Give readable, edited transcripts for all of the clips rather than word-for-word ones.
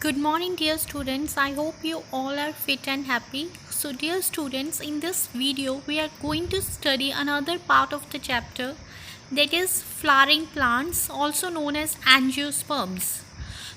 Good morning, dear students. I hope you all are fit and happy. So, dear students, in this video, we are going to study another part of the chapter, that is flowering plants, also known as angiosperms.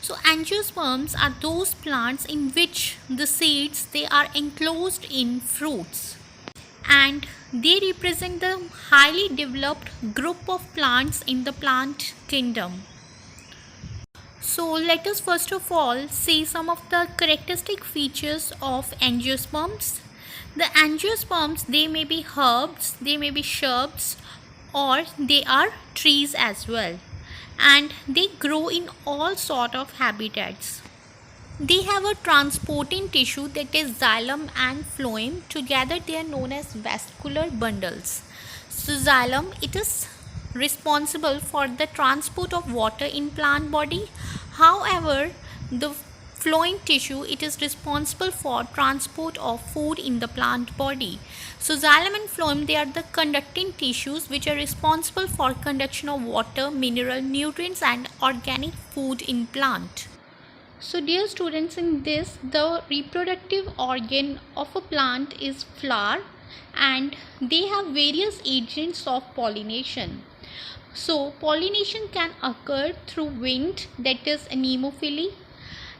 So, angiosperms are those plants in which the seeds they are enclosed in fruits, and they represent the highly developed group of plants in the plant kingdom. So let us first of all see some of the characteristic features of angiosperms. The angiosperms, they may be herbs, they may be shrubs, or they are trees as well, and they grow in all sort of habitats. They have a transporting tissue, that is xylem and phloem. Together they are known as vascular bundles. So xylem, it is responsible for the transport of water in plant body. However, the phloem tissue, it is responsible for transport of food in the plant body. So xylem and phloem, they are the conducting tissues which are responsible for conduction of water, mineral, nutrients and organic food in plant. So dear students, in this, the reproductive organ of a plant is flower, and they have various agents of pollination. So pollination can occur through wind, that is anemophily,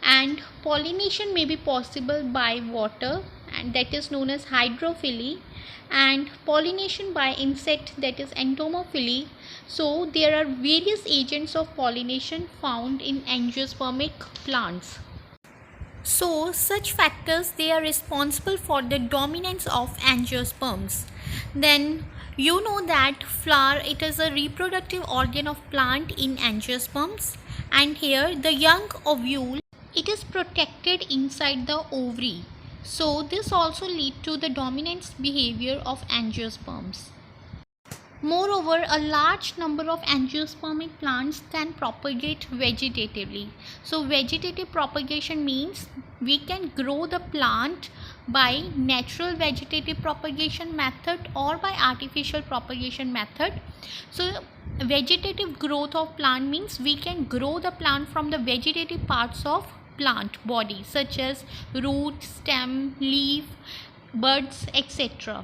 and pollination may be possible by water, and that is known as hydrophily, and pollination by insect, that is entomophily. So there are various agents of pollination found in angiospermic plants. So such factors, they are responsible for the dominance of angiosperms. Then you know that flower, it is a reproductive organ of plant in angiosperms, and here the young ovule, it is protected inside the ovary. So this also lead to the dominance behavior of angiosperms. Moreover, a large number of angiospermic plants can propagate vegetatively. So vegetative propagation means we can grow the plant by natural vegetative propagation method or by artificial propagation method. So vegetative growth of plant means we can grow the plant from the vegetative parts of plant body, such as root, stem, leaf, buds, etc.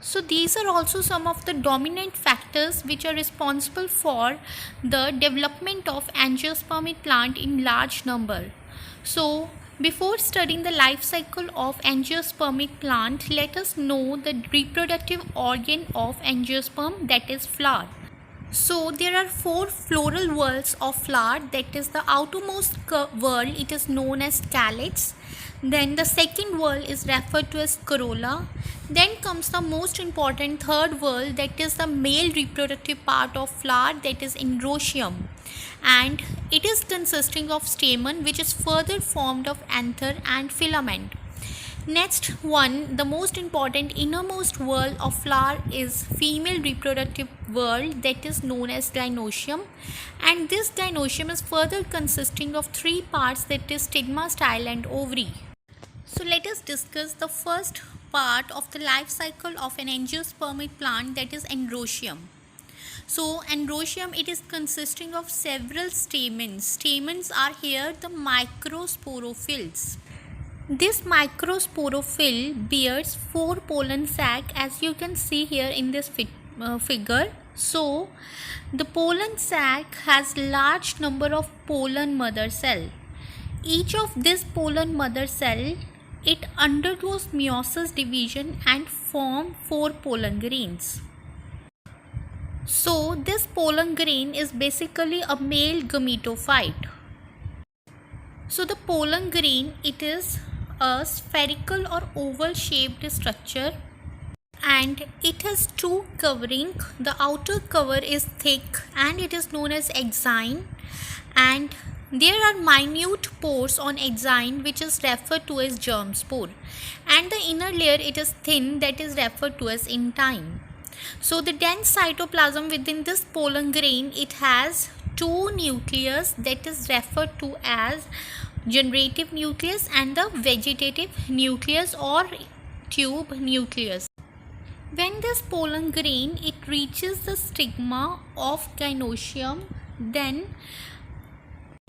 So these are also some of the dominant factors which are responsible for the development of angiospermic plant in large number. So before studying the life cycle of angiospermic plant, let us know the reproductive organ of angiosperm, that is flower. So there are four floral whorls of flower, that is the outermost whorl, it is known as calyx. Then the second whorl is referred to as corolla. Then comes the most important third whorl, that is the male reproductive part of flower, that is androecium, and it is consisting of stamen which is further formed of anther and filament. Next one, the most important innermost whorl of flower is female reproductive whorl, that is known as gynoecium, and this gynoecium is further consisting of three parts, that is stigma, style and ovary. So let us discuss the first part of the life cycle of an angiospermic plant, that is androecium. So androecium, it is consisting of several stamens. Stamens are here the microsporophylls. This microsporophyll bears four pollen sac, as you can see here in this figure. So the pollen sac has large number of pollen mother cell. Each of this pollen mother cell, it undergoes meiosis division and form four pollen grains. So this pollen grain is basically a male gametophyte. So the pollen grain, it is a spherical or oval shaped structure, and it has two covering. The outer cover is thick and it is known as axine, and there are minute pores on axine which is referred to as germ spore, and the inner layer, it is thin, that is referred to as intine. So the dense cytoplasm within this pollen grain, it has two nucleus, that is referred to as generative nucleus and the vegetative nucleus or tube nucleus. When this pollen grain, it reaches the stigma of gynoecium, then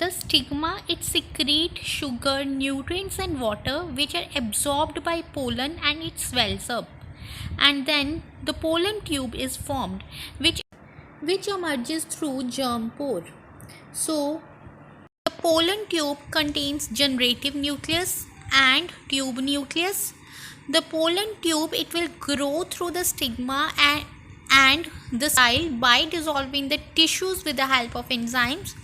The stigma, it secretes sugar, nutrients and water which are absorbed by pollen and it swells up. And then the pollen tube is formed which emerges through germ pore. So the pollen tube contains generative nucleus and tube nucleus. The pollen tube, it will grow through the stigma and the style by dissolving the tissues with the help of enzymes,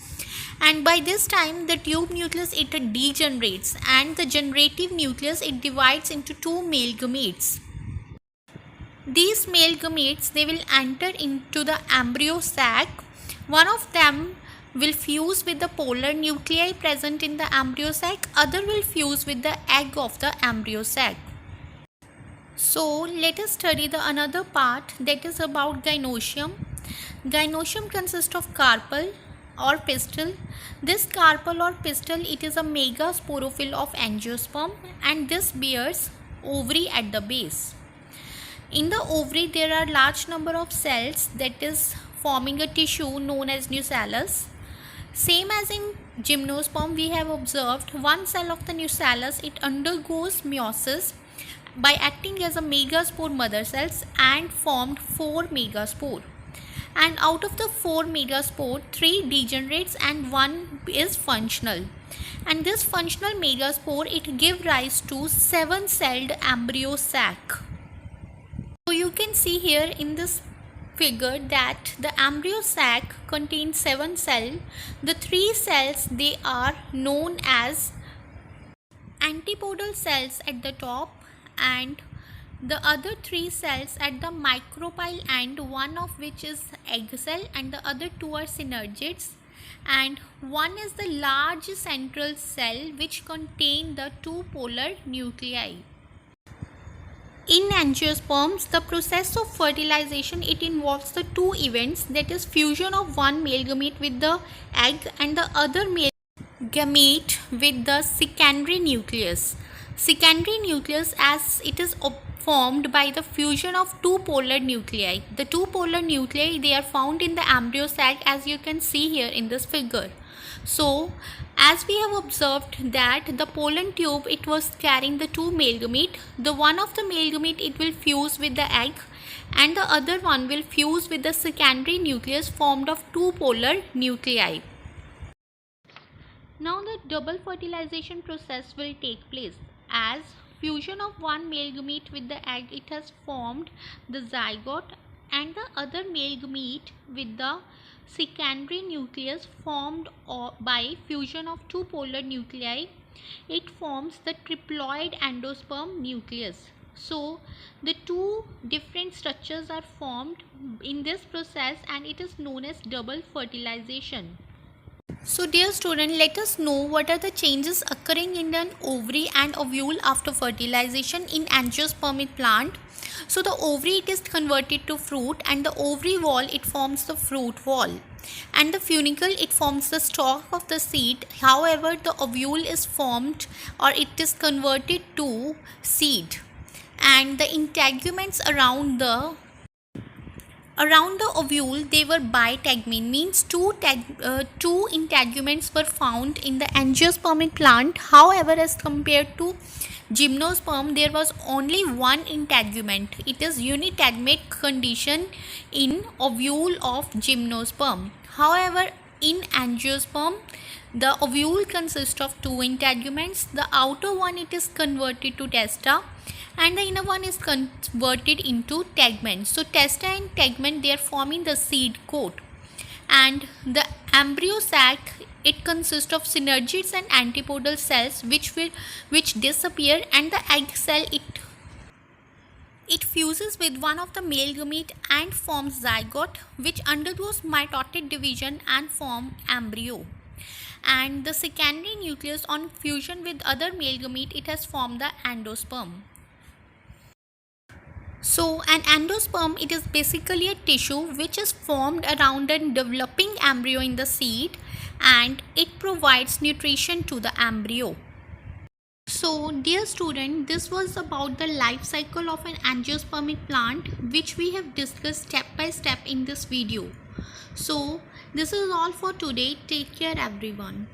and by this time the tube nucleus, it degenerates, and the generative nucleus, it divides into two male gametes. These male gametes, they will enter into the embryo sac. One of them will fuse with the polar nuclei present in the embryo sac, other will fuse with the egg of the embryo sac. So let us study the another part, that is about gynoecium. Gynoecium consists of carpel or pistil. This carpel or pistil, it is a megasporophyll of angiosperm, and this bears ovary at the base. In the ovary there are large number of cells that is forming a tissue known as nucellus. Same as in gymnosperm, we have observed one cell of the nucellus, it undergoes meiosis by acting as a megaspore mother cells and formed 4 megaspore. And out of the 4 megaspore, 3 degenerates and 1 is functional. And this functional megaspore, it give rise to 7-celled embryo sac. So you can see here in this figure that the embryo sac contains 7 cells. The 3 cells, they are known as antipodal cells at the top, and the other 3 cells at the micropyle end, one of which is egg cell and the other 2 are synergids, and one is the large central cell which contain the 2 polar nuclei. In angiosperms, the process of fertilization, it involves the 2 events, that is fusion of one male gamete with the egg and the other male gamete with the secondary nucleus. Secondary nucleus, as it is formed by the fusion of 2 polar nuclei. The 2 polar nuclei, they are found in the embryo sac, as you can see here in this figure. So as we have observed that the pollen tube, it was carrying the 2 male gamete. The one of the male gamete, it will fuse with the egg, and the other one will fuse with the secondary nucleus formed of 2 polar nuclei. Now the double fertilization process will take place. As fusion of one male gamete with the egg, it has formed the zygote, and the other male gamete with the secondary nucleus formed by fusion of 2 polar nuclei, it forms the triploid endosperm nucleus. So the 2 different structures are formed in this process, and it is known as double fertilization. So dear student, let us know what are the changes occurring in an ovary and ovule after fertilization in angiospermic plant. So the ovary, it is converted to fruit, and the ovary wall, it forms the fruit wall, and the funicle, it forms the stalk of the seed. However, the ovule is formed, or it is converted to seed, and the integuments around the ovule, they were biteguments, means two integuments were found in the angiospermic plant. However, as compared to gymnosperm, there was only one integument. It is unitegumate condition in ovule of gymnosperm. However, in angiosperm, the ovule consists of 2 integuments. The outer one, it is converted to testa, and the inner one is converted into tegment. So testa and tegment, they are forming the seed coat, and the embryo sac, it consists of synergids and antipodal cells which disappear, and the egg cell, it fuses with one of the male gamete and forms zygote, which undergoes mitotic division and form embryo. And the secondary nucleus, on fusion with other male gamete, it has formed the endosperm. So an endosperm, it is basically a tissue which is formed around a developing embryo in the seed, and it provides nutrition to the embryo. So dear student, this was about the life cycle of an angiospermic plant, which we have discussed step by step in this video. So this is all for today. Take care everyone.